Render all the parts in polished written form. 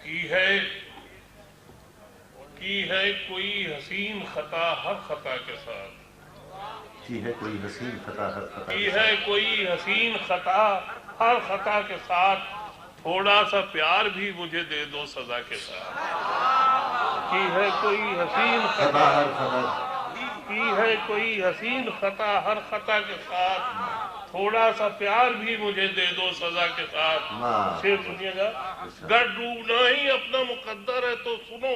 کی ہے کوئی حسین خطا ہر خطا کے ساتھ، کی ہے کوئی حسین خطا ہر خطا کی کے ہے ساتھ، کوئی حسین خطا ہر خطا کے ساتھ، تھوڑا سا پیار بھی مجھے دے دو سزا کے ساتھ۔ کی ہے کوئی حسین خطا ہر خطا، کی ہے کوئی حسین خطا ہر خطا کے ساتھ، تھوڑا سا پیار بھی مجھے دے دو سزا کے ساتھ۔ واہ، شعر سنیے گا۔ گر ڈوبنا ہی اپنا مقدر ہے تو سنو،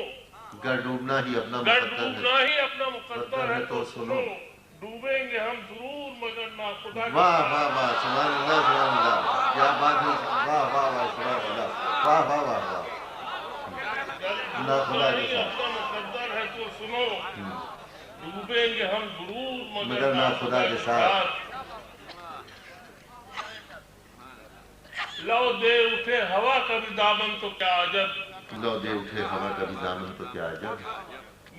گر ڈوبنا ہی اپنا گر مقدر ڈوبنا ہے، ہی اپنا مقدر ہے تو سنو، ڈوبیں گے ہم ضرور مگر نہ خدا کے واہ ساتھ۔ واہ واہ، سبحان اللہ سبحان اللہ، کیا بات ہے، واہ واہ واہ سبحان اللہ، واہ واہ واہ واہ، نہ خدا کے ساتھ، اپنا مقدر ہے تو سنو، ڈوبیں گے ہم ضرور مگر نہ خدا کے ساتھ۔ لو دے اٹھے ہوا کا بھی دامن تو کیا عجب، لو دے اٹھے ہوا کا بھی دامن تو کیا عجب،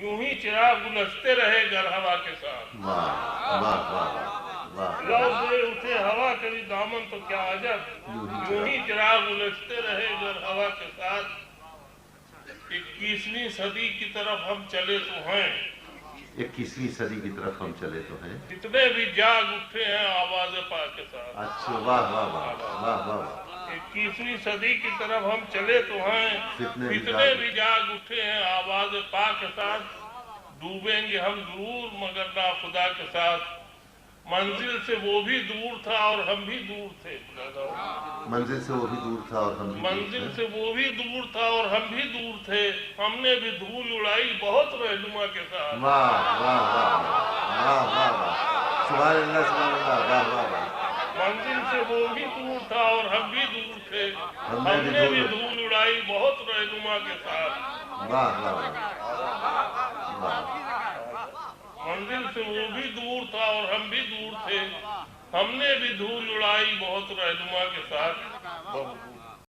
یوں ہی چراغ گلستے رہے گر ہوا کے ساتھ۔ واہ واہ واہ واہ، لو دے اٹھے ہوا کا بھی دامن تو کیا عجب، یوں ہی چراغ گلستے رہے گر ہوا کے ساتھ۔ 21ویں صدی کی طرف ہم چلے تو ہیں، 21ویں صدی کی طرف ہم چلے تو ہیں، جتنے بھی جاگ اٹھے ہیں آواز پاک کے ساتھ۔ اچھا واہ واہ واہ واہ واہ، 21ویں صدی کی طرف ہم چلے تو ہیں، جتنے جتنے بھی جاگ اٹھے ہیں آواز پاک کے ساتھ، ڈوبیں گے ہم ضرور مگر نہ خدا کے ساتھ۔ منزل سے وہ بھی دور تھا اور ہم بھی دور تھے، منزل سے وہ بھی دور تھا اور ہم بھی دور منزل تھے، سے وہ بھی دور تھا اور ہم بھی دور تھے، ہم نے بھی دھول اڑائی بہت رہنما کے ساتھ۔ واہ واہ واہ واہ واہ واہ، سبحان اللہ سبحان اللہ، واہ واہ واہ، منزل سے وہ بھی دور تھا اور ہم بھی دور تھے، ہم ہم نے نے بھی بھی دھول اڑائی بہت رہنما کے ساتھ۔ واہ واہ واہ، منزل سے وہ بھی دور تھا اور ہم بھی دور تھے، ہم نے بھی دھول اڑائی بہت رہنما کے ساتھ۔